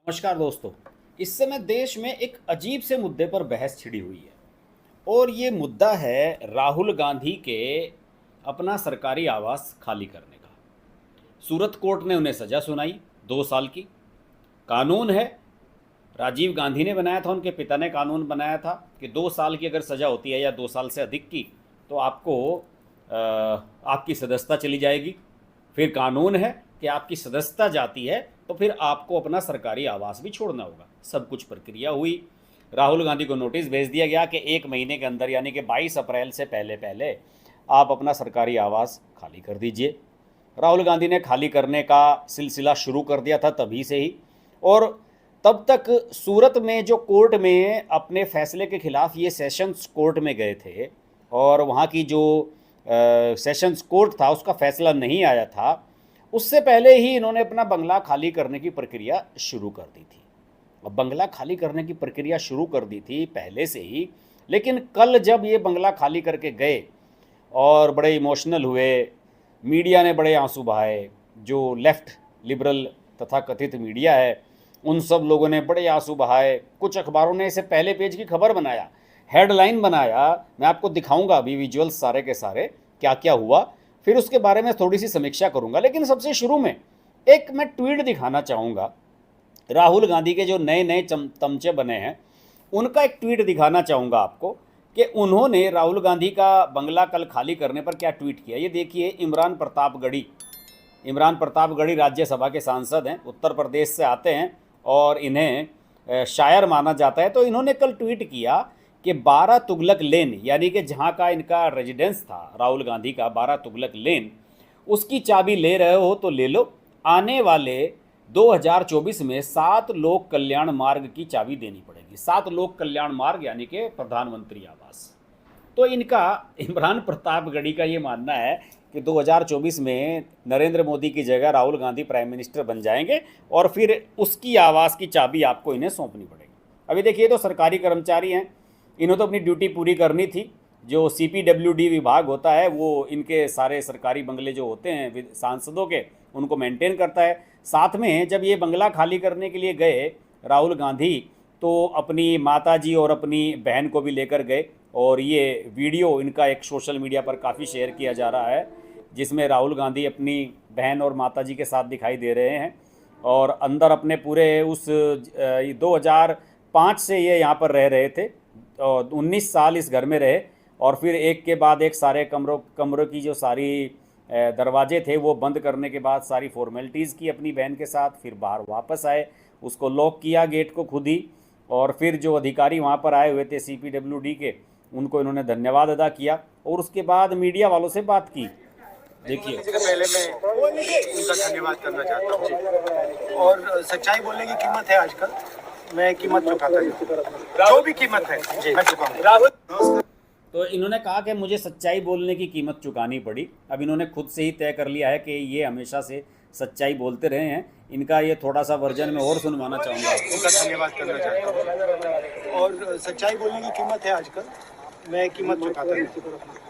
नमस्कार दोस्तों। इस समय देश में एक अजीब से मुद्दे पर बहस छिड़ी हुई है और ये मुद्दा है राहुल गांधी के अपना सरकारी आवास खाली करने का। सूरत कोर्ट ने उन्हें सज़ा सुनाई 2 साल की। कानून है, राजीव गांधी ने बनाया था, उनके पिता ने कानून बनाया था कि 2 साल की अगर सज़ा होती है या 2 साल से अधिक की तो आपको आपकी सदस्यता चली जाएगी। फिर कानून है कि आपकी सदस्यता जाती है तो फिर आपको अपना सरकारी आवास भी छोड़ना होगा। सब कुछ प्रक्रिया हुई। राहुल गांधी को नोटिस भेज दिया गया कि 1 महीने के अंदर यानी कि 22 अप्रैल से पहले पहले आप अपना सरकारी आवास खाली कर दीजिए। राहुल गांधी ने खाली करने का सिलसिला शुरू कर दिया था तभी से ही। और तब तक सूरत में जो कोर्ट में अपने फैसले के खिलाफ ये सेशंस कोर्ट में गए थे और वहाँ की जो सेशंस कोर्ट था उसका फैसला नहीं आया था, उससे पहले ही इन्होंने अपना बंगला खाली करने की प्रक्रिया शुरू कर दी थी। अब बंगला खाली करने की प्रक्रिया शुरू कर दी थी पहले से ही, लेकिन कल जब ये बंगला खाली करके गए और बड़े इमोशनल हुए, मीडिया ने बड़े आंसू बहाए, जो लेफ़्ट लिबरल तथा कथित मीडिया है उन सब लोगों ने बड़े आंसू बहाए। कुछ अखबारों ने इसे पहले पेज की खबर बनाया, हेडलाइन बनाया। मैं आपको दिखाऊंगा अभी विजुअल्स सारे के सारे क्या क्या हुआ, फिर उसके बारे में थोड़ी सी समीक्षा करूंगा। लेकिन सबसे शुरू में एक मैं ट्वीट दिखाना चाहूँगा। राहुल गांधी के जो नए नए तमचे बने हैं उनका एक ट्वीट दिखाना चाहूँगा आपको कि उन्होंने राहुल गांधी का बंगला कल खाली करने पर क्या ट्वीट किया। ये देखिए, इमरान प्रतापगढ़ी राज्यसभा के सांसद हैं, उत्तर प्रदेश से आते हैं और इन्हें शायर माना जाता है। तो इन्होंने कल ट्वीट किया कि 12 तुगलक लेन, यानी कि जहाँ का इनका रेजिडेंस था राहुल गांधी का, 12 तुगलक लेन, उसकी चाबी ले रहे हो तो ले लो। आने वाले 2024 में 7 लोक कल्याण मार्ग की चाबी देनी पड़ेगी। 7 लोक कल्याण मार्ग यानी कि प्रधानमंत्री आवास। तो इनका, इमरान प्रतापगढ़ी का ये मानना है कि 2024 में नरेंद्र मोदी की जगह राहुल गांधी प्राइम मिनिस्टर बन जाएंगे और फिर उसकी आवास की चाबी आपको इन्हें सौंपनी पड़ेगी। अभी देखिए, तो सरकारी कर्मचारी हैं, इन्होंने तो अपनी ड्यूटी पूरी करनी थी। जो CPWD विभाग होता है वो इनके सारे सरकारी बंगले जो होते हैं सांसदों के, उनको मेंटेन करता है। साथ में जब ये बंगला खाली करने के लिए गए राहुल गांधी, तो अपनी माताजी और अपनी बहन को भी लेकर गए। और ये वीडियो इनका एक सोशल मीडिया पर काफ़ी शेयर किया जा रहा है जिसमें राहुल गांधी अपनी बहन और माताजी के साथ दिखाई दे रहे हैं और अंदर अपने पूरे उस 2005 से ये यहाँ पर रह रहे थे और 19 साल इस घर में रहे। और फिर एक के बाद एक सारे कमरों की जो सारी दरवाजे थे वो बंद करने के बाद सारी फॉर्मेलिटीज़ की अपनी बहन के साथ, फिर बाहर वापस आए, उसको लॉक किया गेट को खुद ही। और फिर जो अधिकारी वहाँ पर आए हुए थे CPWD के, उनको इन्होंने धन्यवाद अदा किया और उसके बाद मीडिया वालों से बात की। देखिए, पहले मैं उनका धन्यवाद करना चाहता हूँ और सच्चाई बोलने की कीमत है। आजकल मैं कीमत चुकाता हूँ, जो भी कीमत है मैं चुकाऊंगा। तो इन्होंने कहा कि मुझे सच्चाई बोलने की कीमत चुकानी पड़ी। अब इन्होंने खुद से ही तय कर लिया है कि ये हमेशा से सच्चाई बोलते रहे हैं। इनका ये थोड़ा सा वर्जन में और सुनवाना चाहूँगा। उनका धन्यवाद करना चाहता हूँ और सच्चाई बोलने की कीमत है। आजकल मैं कीमत चुकाता हूँ,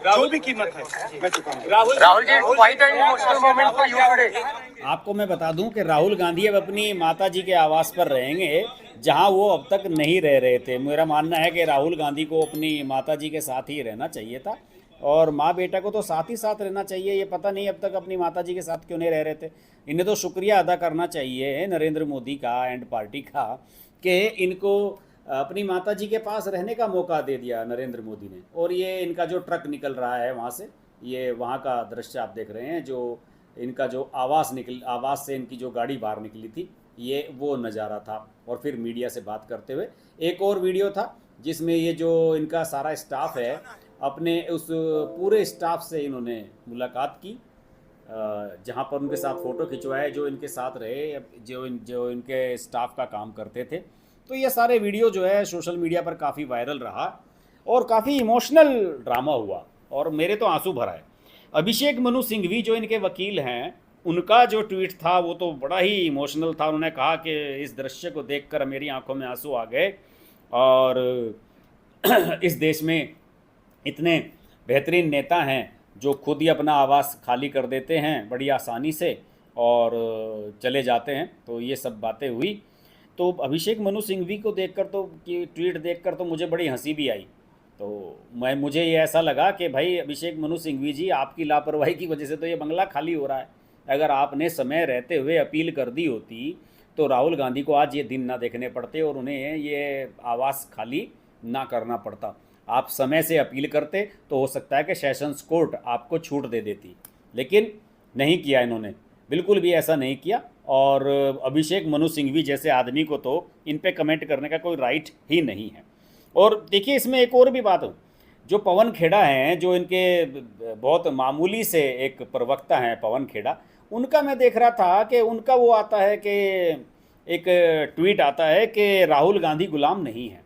जो भी कीमत है मैं चुकाऊंगा। Rahul ji, quite an emotional moment for you today. आपको मैं बता दूं कि राहुल गांधी अब अपनी माताजी के आवास पर रहेंगे जहां वो अब तक नहीं रह रहे थे। मेरा मानना है कि राहुल गांधी को अपनी माताजी के साथ ही रहना चाहिए था और माँ बेटा को तो साथ ही साथ रहना चाहिए। ये पता नहीं अब तक अपनी माताजी के साथ क्यों नहीं रह रहे थे। इन्हें तो शुक्रिया अदा करना चाहिए नरेंद्र मोदी का एंड पार्टी का कि इनको अपनी माताजी के पास रहने का मौका दे दिया नरेंद्र मोदी ने। और ये इनका जो ट्रक निकल रहा है वहाँ से, ये वहाँ का दृश्य आप देख रहे हैं, जो इनका जो आवास से इनकी जो गाड़ी बाहर निकली थी, ये वो नज़ारा था। और फिर मीडिया से बात करते हुए एक और वीडियो था जिसमें ये जो इनका सारा स्टाफ है, अपने उस पूरे स्टाफ से इन्होंने मुलाकात की, जहाँ पर उनके साथ फ़ोटो खिंचवाए जो इनके साथ रहे, जो इनके स्टाफ का काम करते थे। तो ये सारे वीडियो जो है सोशल मीडिया पर काफ़ी वायरल रहा और काफ़ी इमोशनल ड्रामा हुआ और मेरे तो आंसू भरा है। अभिषेक मनु सिंघवी जो इनके वकील हैं, उनका जो ट्वीट था वो तो बड़ा ही इमोशनल था। उन्होंने कहा कि इस दृश्य को देखकर मेरी आंखों में आंसू आ गए और इस देश में इतने बेहतरीन नेता हैं जो खुद ही अपना आवास खाली कर देते हैं बड़ी आसानी से और चले जाते हैं। तो ये सब बातें हुई। तो अभिषेक मनु सिंघवी को देखकर तो कि ट्वीट देखकर तो मुझे बड़ी हंसी भी आई। तो मुझे ये ऐसा लगा कि भाई अभिषेक मनु सिंघवी जी, आपकी लापरवाही की वजह से तो ये बंगला खाली हो रहा है। अगर आपने समय रहते हुए अपील कर दी होती तो राहुल गांधी को आज ये दिन ना देखने पड़ते और उन्हें ये आवास खाली ना करना पड़ता। आप समय से अपील करते तो हो सकता है कि सेशंस कोर्ट आपको छूट दे देती, लेकिन नहीं किया इन्होंने, बिल्कुल भी ऐसा नहीं किया। और अभिषेक मनु सिंघवी जैसे आदमी को तो इन पे कमेंट करने का कोई राइट ही नहीं है। और देखिए इसमें एक और भी बात हो, जो पवन खेड़ा हैं, जो इनके बहुत मामूली से एक प्रवक्ता हैं पवन खेड़ा, उनका मैं देख रहा था कि उनका वो आता है कि एक ट्वीट आता है कि राहुल गांधी गुलाम नहीं है।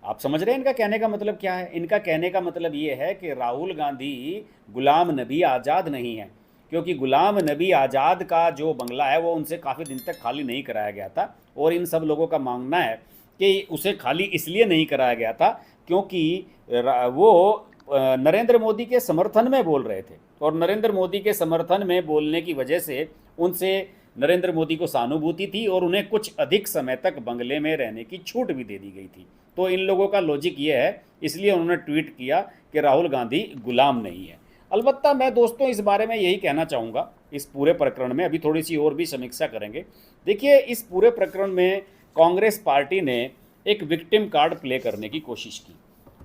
आप समझ रहे हैं इनका कहने का मतलब क्या है? इनका कहने का मतलब ये है कि राहुल गांधी गुलाम नबी आज़ाद नहीं है, क्योंकि गुलाम नबी आज़ाद का जो बंगला है वो उनसे काफ़ी दिन तक खाली नहीं कराया गया था। और इन सब लोगों का मानना है कि उसे खाली इसलिए नहीं कराया गया था क्योंकि वो नरेंद्र मोदी के समर्थन में बोल रहे थे, और नरेंद्र मोदी के समर्थन में बोलने की वजह से उनसे नरेंद्र मोदी को सहानुभूति थी और उन्हें कुछ अधिक समय तक बंगले में रहने की छूट भी दे दी गई थी। तो इन लोगों का लॉजिक ये है, इसलिए उन्होंने ट्वीट किया कि राहुल गांधी गुलाम नहीं है। अलबत्ता मैं दोस्तों इस बारे में यही कहना चाहूँगा, इस पूरे प्रकरण में अभी थोड़ी सी और भी समीक्षा करेंगे। देखिए इस पूरे प्रकरण में कांग्रेस पार्टी ने एक विक्टिम कार्ड प्ले करने की कोशिश की,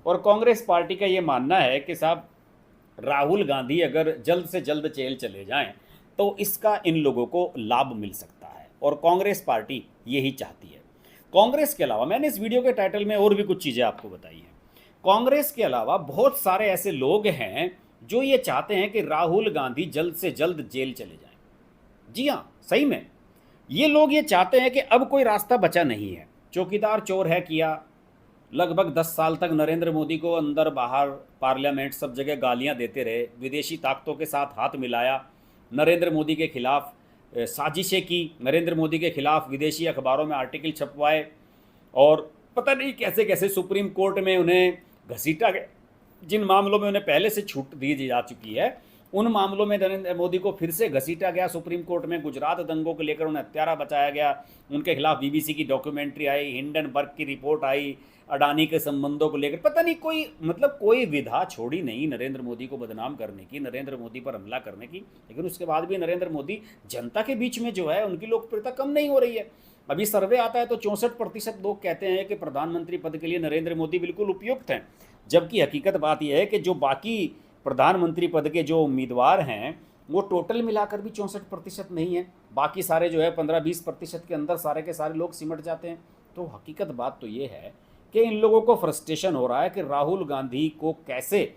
और कांग्रेस पार्टी का ये मानना है कि साहब राहुल गांधी अगर जल्द से जल्द जेल चले जाएं तो इसका इन लोगों को लाभ मिल सकता है, और कांग्रेस पार्टी यही चाहती है। कांग्रेस के अलावा मैंने इस वीडियो के टाइटल में और भी कुछ चीज़ें आपको बताई हैं। कांग्रेस के अलावा बहुत सारे ऐसे लोग हैं जो ये चाहते हैं कि राहुल गांधी जल्द से जल्द जेल चले जाएं। जी हाँ, सही में ये लोग ये चाहते हैं कि अब कोई रास्ता बचा नहीं है। चौकीदार चोर है किया, लगभग 10 साल तक नरेंद्र मोदी को अंदर बाहर पार्लियामेंट सब जगह गालियां देते रहे, विदेशी ताकतों के साथ हाथ मिलाया, नरेंद्र मोदी के खिलाफ साजिशें की, नरेंद्र मोदी के खिलाफ विदेशी अखबारों में आर्टिकल छपवाए, और पता नहीं कैसे कैसे सुप्रीम कोर्ट में उन्हें घसीटा गया। जिन मामलों में उन्हें पहले से छूट दी जा चुकी है उन मामलों में नरेंद्र मोदी को फिर से घसीटा गया सुप्रीम कोर्ट में। गुजरात दंगों को लेकर उन्हें हत्यारा बचाया गया, उनके खिलाफ बीबीसी की डॉक्यूमेंट्री आई, हिंडनबर्ग की रिपोर्ट आई, अडानी के संबंधों को लेकर पता नहीं कोई विधा छोड़ी नहीं नरेंद्र मोदी को बदनाम करने की, नरेंद्र मोदी पर हमला करने की। लेकिन उसके बाद भी नरेंद्र मोदी जनता के बीच में जो है उनकी लोकप्रियता कम नहीं हो रही है। अभी सर्वे आता है तो 64% लोग कहते हैं कि प्रधानमंत्री पद के लिए नरेंद्र मोदी बिल्कुल उपयुक्त हैं, जबकि हकीकत बात यह है कि जो बाकी प्रधानमंत्री पद के जो उम्मीदवार हैं वो टोटल मिलाकर भी 64% नहीं है, बाकी सारे जो है 15-20% के अंदर सारे के सारे लोग सिमट जाते हैं। तो हकीकत बात तो ये है कि इन लोगों को फ्रस्ट्रेशन हो रहा है कि राहुल गांधी को कैसे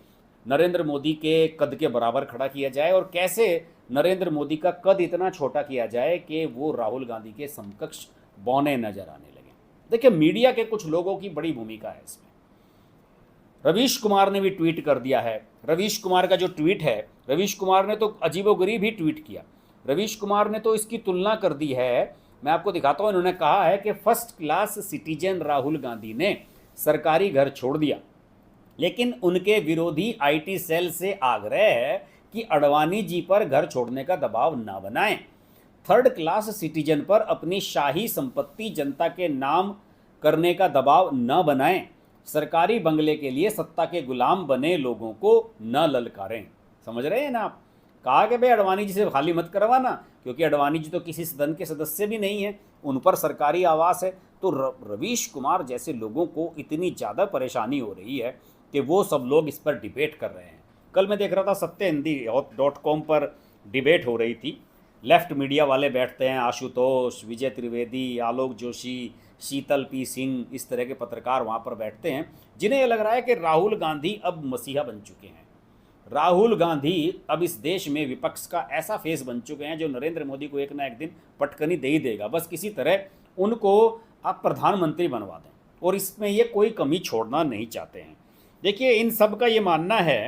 नरेंद्र मोदी के कद के बराबर खड़ा किया जाए और कैसे नरेंद्र मोदी का कद इतना छोटा किया जाए कि वो राहुल गांधी के समकक्ष बौने नजर आने लगे। देखिए मीडिया के कुछ लोगों की बड़ी भूमिका है इसमें। रवीश कुमार ने भी ट्वीट कर दिया है। रवीश कुमार का जो ट्वीट है, रवीश कुमार ने तो अजीबोगरीब ही ट्वीट किया। रवीश कुमार ने तो इसकी तुलना कर दी है, मैं आपको दिखाता हूं। इन्होंने कहा है कि first class citizen Rahul Gandhi ने सरकारी घर छोड़ दिया, लेकिन उनके विरोधी आईटी सेल से आग्रह है कि अडवाणी जी पर घर छोड़ने का दबाव न बनाएं। थर्ड क्लास सिटीजन पर अपनी शाही संपत्ति जनता के नाम करने का दबाव न बनाएं। सरकारी बंगले के लिए सत्ता के गुलाम बने लोगों को न ललकारें। समझ रहे हैं ना आप? कहा कि भाई अडवाणी जी से खाली मत करवाना, क्योंकि अडवाणी जी तो किसी सदन के सदस्य भी नहीं है, उन पर सरकारी आवास है। तो रवीश कुमार जैसे लोगों को इतनी ज़्यादा परेशानी हो रही है कि वो सब लोग इस पर डिबेट कर रहे हैं। कल मैं देख रहा था सत्यहिंदी.com पर डिबेट हो रही थी। लेफ्ट मीडिया वाले बैठते हैं, आशुतोष, विजय त्रिवेदी, आलोक जोशी, शीतल पी सिंह, इस तरह के पत्रकार वहाँ पर बैठते हैं, जिन्हें ये लग रहा है कि राहुल गांधी अब मसीहा बन चुके हैं। राहुल गांधी अब इस देश में विपक्ष का ऐसा फेस बन चुके हैं जो नरेंद्र मोदी को एक ना एक दिन पटकनी दे ही देगा। बस किसी तरह उनको आप प्रधानमंत्री बनवा दें, और इसमें ये कोई कमी छोड़ना नहीं चाहते हैं। देखिए इन सब का ये मानना है,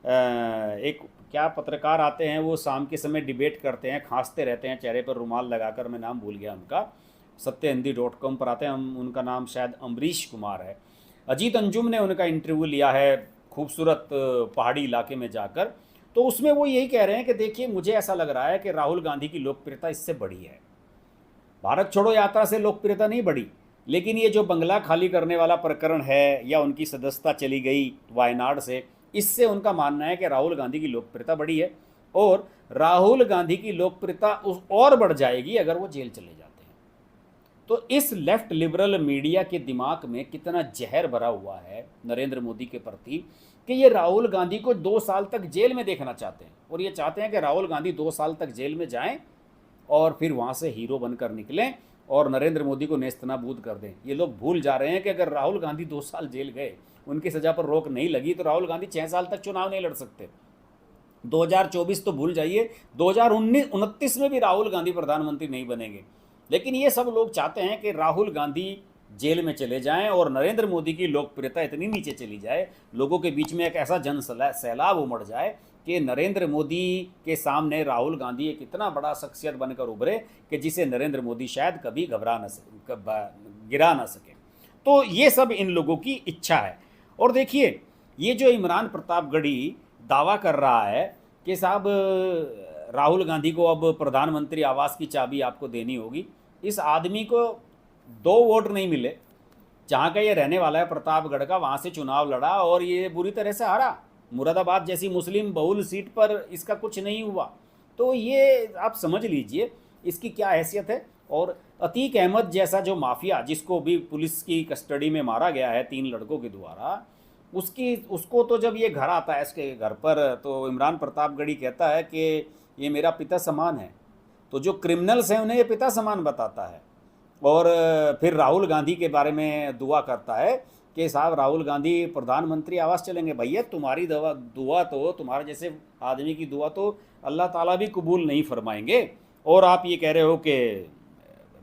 एक क्या पत्रकार आते हैं वो शाम के समय डिबेट करते हैं, खांसते रहते हैं चेहरे पर रुमाल लगाकर, मैं नाम भूल गया उनका, सत्यहिंदी.com पर आते हैं, उनका नाम शायद अमरीश कुमार है। अजीत अंजुम ने उनका इंटरव्यू लिया है खूबसूरत पहाड़ी इलाके में जाकर, तो उसमें वो यही कह रहे हैं कि देखिए मुझे ऐसा लग रहा है कि राहुल गांधी की लोकप्रियता इससे बढ़ी है। भारत छोड़ो यात्रा से लोकप्रियता नहीं बढ़ी, लेकिन ये जो बंगला खाली करने वाला प्रकरण है या उनकी सदस्यता चली गई वायनाड से, इससे उनका मानना है कि राहुल गांधी की लोकप्रियता बढ़ी है और राहुल गांधी की लोकप्रियता और बढ़ जाएगी अगर वो जेल चले जाते हैं। तो इस लेफ्ट लिबरल मीडिया के दिमाग में कितना जहर भरा हुआ है नरेंद्र मोदी के प्रति कि ये राहुल गांधी को 2 साल तक जेल में देखना चाहते हैं और ये चाहते हैं कि राहुल गांधी 2 साल तक जेल में जाएं और फिर वहाँ से हीरो बनकर निकलें और नरेंद्र मोदी को नेस्तनाबूद कर दें। ये लोग भूल जा रहे हैं कि अगर राहुल गांधी 2 साल जेल गए, उनकी सज़ा पर रोक नहीं लगी, तो राहुल गांधी 6 साल तक चुनाव नहीं लड़ सकते। 2024 तो भूल जाइए, 2029 में भी राहुल गांधी प्रधानमंत्री नहीं बनेंगे। लेकिन ये सब लोग चाहते हैं कि राहुल गांधी जेल में चले जाएं और नरेंद्र मोदी की लोकप्रियता इतनी नीचे चली जाए, लोगों के बीच में एक ऐसा जन सैलाब उमड़ जाए कि नरेंद्र मोदी के सामने राहुल गांधी एक इतना बड़ा शख्सियत बनकर उभरे कि जिसे नरेंद्र मोदी शायद कभी गिरा ना सके। तो ये सब इन लोगों की इच्छा है। और देखिए, ये जो इमरान प्रतापगढ़ी दावा कर रहा है कि साहब राहुल गांधी को अब प्रधानमंत्री आवास की चाबी आपको देनी होगी, इस आदमी को 2 वोट नहीं मिले। जहाँ का ये रहने वाला है प्रतापगढ़ का, वहाँ से चुनाव लड़ा और ये बुरी तरह से हारा। मुरादाबाद जैसी मुस्लिम बहुल सीट पर इसका कुछ नहीं हुआ। तो ये आप समझ लीजिए इसकी क्या हैसियत है। और अतीक अहमद जैसा जो माफिया, जिसको भी पुलिस की कस्टडी में मारा गया है 3 लड़कों के द्वारा, उसको तो जब ये घर आता है इसके घर पर, तो इमरान प्रतापगढ़ी कहता है कि ये मेरा पिता समान है। तो जो क्रिमिनल्स हैं उन्हें ये पिता समान बताता है और फिर राहुल गांधी के बारे में दुआ करता है कि साहब राहुल गांधी प्रधानमंत्री आवास चलेंगे। भैया तुम्हारी दुआ तो, तुम्हारे जैसे आदमी की दुआ तो अल्लाह ताला भी कबूल नहीं फरमाएंगे। और आप ये कह रहे हो कि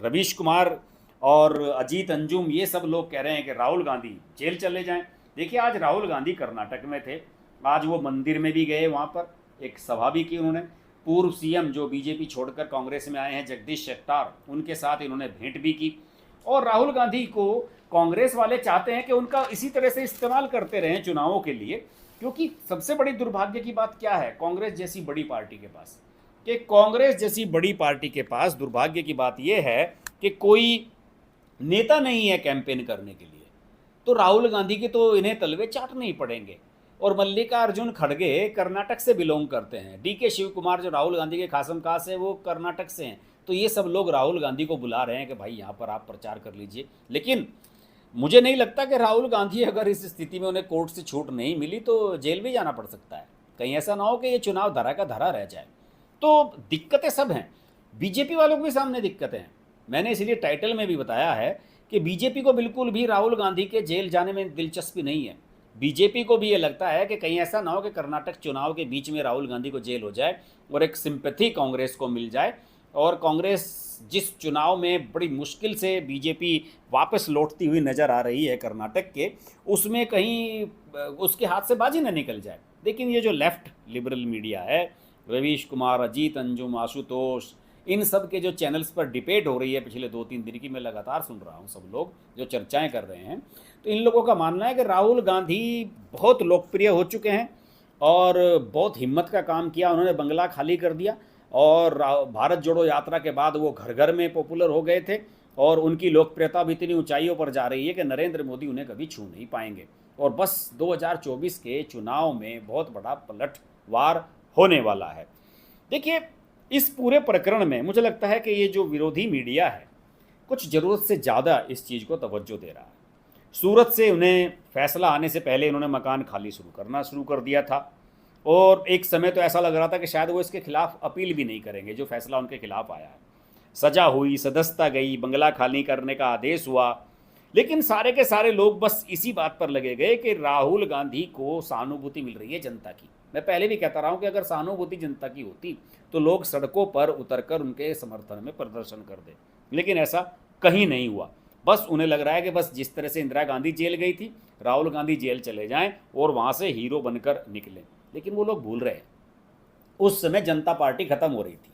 रवीश कुमार और अजीत अंजुम ये सब लोग कह रहे हैं कि राहुल गांधी जेल चले जाएं। देखिए, आज राहुल गांधी कर्नाटक में थे, आज वो मंदिर में भी गए, वहाँ पर एक सभा भी की उन्होंने। पूर्व सीएम जो बीजेपी छोड़कर कांग्रेस में आए हैं जगदीश शेट्टार, उनके साथ इन्होंने भेंट भी की। और राहुल गांधी को कांग्रेस वाले चाहते हैं कि उनका इसी तरह से इस्तेमाल करते रहें चुनावों के लिए, क्योंकि सबसे बड़ी दुर्भाग्य की बात क्या है कांग्रेस जैसी बड़ी पार्टी के पास, कि कांग्रेस जैसी बड़ी पार्टी के पास दुर्भाग्य की बात यह है कि कोई नेता नहीं है कैंपेन करने के लिए। तो राहुल गांधी के तो इन्हें तलवे चाटने ही पड़ेंगे। और मल्लिकार्जुन खड़गे कर्नाटक से बिलोंग करते हैं, डीके शिव कुमार जो राहुल गांधी के खासम खास है वो कर्नाटक से हैं। तो ये सब लोग राहुल गांधी को बुला रहे हैं कि भाई यहाँ पर आप प्रचार कर लीजिए। लेकिन मुझे नहीं लगता कि राहुल गांधी अगर इस स्थिति में उन्हें कोर्ट से छूट नहीं मिली तो जेल भी जाना पड़ सकता है। कहीं ऐसा ना हो कि ये चुनाव धरा का धरा रह जाए। तो दिक्कतें सब हैं, बीजेपी वालों के भी सामने दिक्कतें हैं। मैंने इसलिए टाइटल में भी बताया है कि बीजेपी को बिल्कुल भी राहुल गांधी के जेल जाने में दिलचस्पी नहीं है। बीजेपी को भी ये लगता है कि कहीं ऐसा ना हो कि कर्नाटक चुनाव के बीच में राहुल गांधी को जेल हो जाए और एक सिंपैथी कांग्रेस को मिल जाए और कांग्रेस जिस चुनाव में बड़ी मुश्किल से बीजेपी वापस लौटती हुई नज़र आ रही है कर्नाटक के, उसमें कहीं उसके हाथ से बाजी न निकल जाए। लेकिन ये जो लेफ्ट लिबरल मीडिया है, रवीश कुमार, अजीत अंजुम, आशुतोष, इन सब के जो चैनल्स पर डिबेट हो रही है पिछले 2-3 दिन की, मैं लगातार सुन रहा हूँ, सब लोग जो चर्चाएं कर रहे हैं, तो इन लोगों का मानना है कि राहुल गांधी बहुत लोकप्रिय हो चुके हैं और बहुत हिम्मत का काम किया। उन्होंने बंगला खाली कर दिया और भारत जोड़ो यात्रा के बाद वो घर घर में पॉपुलर हो गए थे और उनकी लोकप्रियता अब इतनी ऊंचाइयों पर जा रही है कि नरेंद्र मोदी उन्हें कभी छू नहीं पाएंगे। और बस 2024 के चुनाव में बहुत बड़ा पलटवार होने वाला है। देखिए, इस पूरे प्रकरण में मुझे लगता है कि ये जो विरोधी मीडिया है कुछ ज़रूरत से ज़्यादा इस चीज़ को तवज्जो दे रहा है। सूरत से उन्हें फैसला आने से पहले इन्होंने मकान खाली शुरू कर दिया था और एक समय तो ऐसा लग रहा था कि शायद वो इसके खिलाफ अपील भी नहीं करेंगे जो फैसला उनके खिलाफ आया है। सजा हुई, सदस्यता गई, बंगला खाली करने का आदेश हुआ, लेकिन सारे के सारे लोग बस इसी बात पर लगे गए कि राहुल गांधी को सहानुभूति मिल रही है जनता की। मैं पहले भी कहता रहा हूँ कि अगर सहानुभूति जनता की होती तो लोग सड़कों पर उतरकर उनके समर्थन में प्रदर्शन कर दे, लेकिन ऐसा कहीं नहीं हुआ। बस उन्हें लग रहा है कि बस जिस तरह से इंदिरा गांधी जेल गई थी, राहुल गांधी जेल चले जाएं और वहाँ से हीरो बनकर निकलें। लेकिन वो लोग भूल रहे हैं उस समय जनता पार्टी खत्म हो रही थी।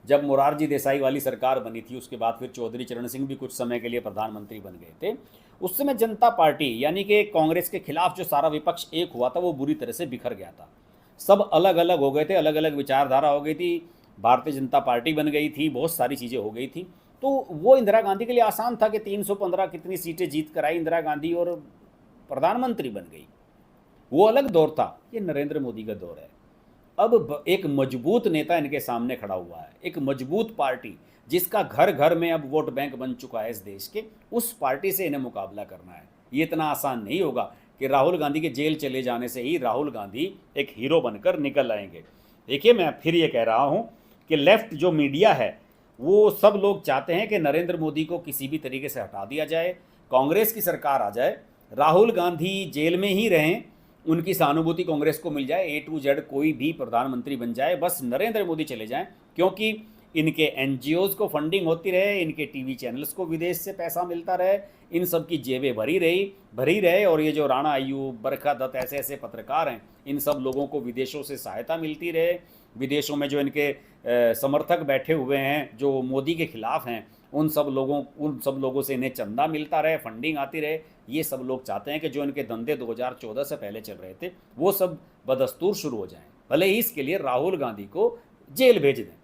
जब मोरारजी देसाई वाली सरकार बनी थी, उसके बाद फिर चौधरी चरण सिंह भी कुछ समय के लिए प्रधानमंत्री बन गए थे, उस समय जनता पार्टी यानी कि कांग्रेस के खिलाफ जो सारा विपक्ष एक हुआ था वो बुरी तरह से बिखर गया था। सब अलग अलग हो गए थे, अलग अलग विचारधारा हो गई थी, भारतीय जनता पार्टी बन गई थी, बहुत सारी चीज़ें हो गई थी तो वो इंदिरा गांधी के लिए आसान था कि 315 कितनी सीटें जीत कर आई इंदिरा गांधी और प्रधानमंत्री बन गई। वो अलग दौर था, ये नरेंद्र मोदी का दौर है। अब एक मजबूत नेता इनके सामने खड़ा हुआ है, एक मजबूत पार्टी जिसका घर घर में अब वोट बैंक बन चुका है इस देश के, उस पार्टी से इन्हें मुकाबला करना है। ये इतना आसान नहीं होगा कि राहुल गांधी के जेल चले जाने से ही राहुल गांधी एक हीरो बनकर निकल आएंगे। देखिए, मैं फिर ये कह रहा हूँ कि लेफ्ट जो मीडिया है वो सब लोग चाहते हैं कि नरेंद्र मोदी को किसी भी तरीके से हटा दिया जाए, कांग्रेस की सरकार आ जाए, राहुल गांधी जेल में ही रहें, उनकी सहानुभूति कांग्रेस को मिल जाए, A to Z कोई भी प्रधानमंत्री बन जाए, बस नरेंद्र मोदी चले जाएं, क्योंकि इनके NGOs को फंडिंग होती रहे, इनके टीवी चैनल्स को विदेश से पैसा मिलता रहे, इन सब की जेबें भरी रहे। और ये जो राणा अय्यूब, बरखा दत्त, ऐसे ऐसे पत्रकार हैं, इन सब लोगों को विदेशों से सहायता मिलती रहे। विदेशों में जो इनके समर्थक बैठे हुए हैं जो मोदी के खिलाफ हैं, उन सब लोगों से इन्हें चंदा मिलता रहे, फंडिंग आती रहे। ये सब लोग चाहते हैं कि जो इनके धंधे 2014 से पहले चल रहे थे वो सब बदस्तूर शुरू हो जाएं, भले ही इसके लिए राहुल गांधी को जेल भेज दें।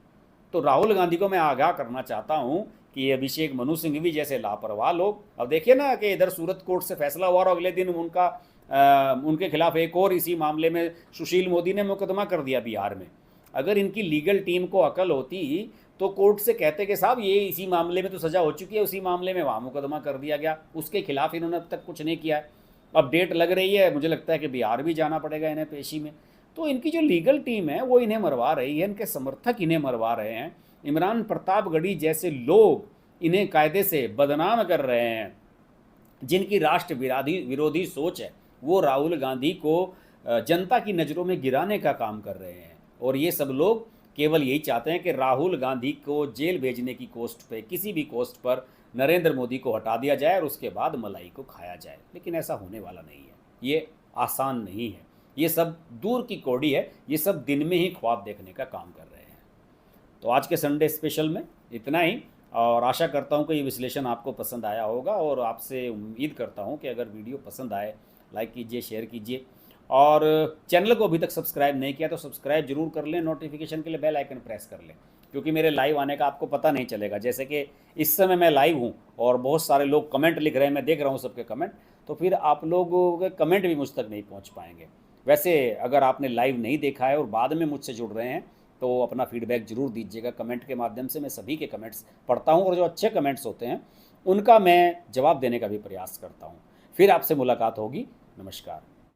तो राहुल गांधी को मैं आगाह करना चाहता हूं कि ये अभिषेक मनु सिंघवी जैसे लापरवाह लोग, अब देखिए ना कि इधर सूरत कोर्ट से फैसला हुआ और अगले दिन उनके खिलाफ एक और इसी मामले में सुशील मोदी ने मुकदमा कर दिया बिहार में। अगर इनकी लीगल टीम को अकल होती तो कोर्ट से कहते कि साहब ये इसी मामले में तो सज़ा हो चुकी है, उसी मामले में वहाँ मुकदमा कर दिया गया, उसके खिलाफ इन्होंने अब तक कुछ नहीं किया है। अब डेट लग रही है, मुझे लगता है कि बिहार भी जाना पड़ेगा इन्हें पेशी में। तो इनकी जो लीगल टीम है वो इन्हें मरवा रही है, इनके समर्थक इन्हें मरवा रहे हैं। इमरान प्रतापगढ़ी जैसे लोग इन्हें कायदे से बदनाम कर रहे हैं। जिनकी राष्ट्र विरोधी सोच है वो राहुल गांधी को जनता की नज़रों में गिराने का काम कर रहे हैं। और ये सब लोग केवल यही चाहते हैं कि राहुल गांधी को जेल भेजने की कोस्ट पे, किसी भी कोस्ट पर नरेंद्र मोदी को हटा दिया जाए और उसके बाद मलाई को खाया जाए। लेकिन ऐसा होने वाला नहीं है, ये आसान नहीं है, ये सब दूर की कौड़ी है, ये सब दिन में ही ख्वाब देखने का काम कर रहे हैं। तो आज के संडे स्पेशल में इतना ही, और आशा करता हूं कि ये विश्लेषण आपको पसंद आया होगा। और आपसे उम्मीद करता हूं कि अगर वीडियो पसंद आए लाइक कीजिए, शेयर कीजिए, और चैनल को अभी तक सब्सक्राइब नहीं किया तो सब्सक्राइब जरूर कर लें, नोटिफिकेशन के लिए बेल आइकन प्रेस कर लें, क्योंकि मेरे लाइव आने का आपको पता नहीं चलेगा। जैसे कि इस समय मैं लाइव हूं और बहुत सारे लोग कमेंट लिख रहे हैं, मैं देख रहा हूं सबके कमेंट, तो फिर आप लोगों के कमेंट भी मुझ तक नहीं पहुंच पाएंगे। वैसे अगर आपने लाइव नहीं देखा है और बाद में मुझसे जुड़ रहे हैं तो अपना फीडबैक जरूर दीजिएगा कमेंट के माध्यम से। मैं सभी के कमेंट्स पढ़ता हूँ और जो अच्छे कमेंट्स होते हैं उनका मैं जवाब देने का भी प्रयास करता हूँ। फिर आपसे मुलाकात होगी। नमस्कार।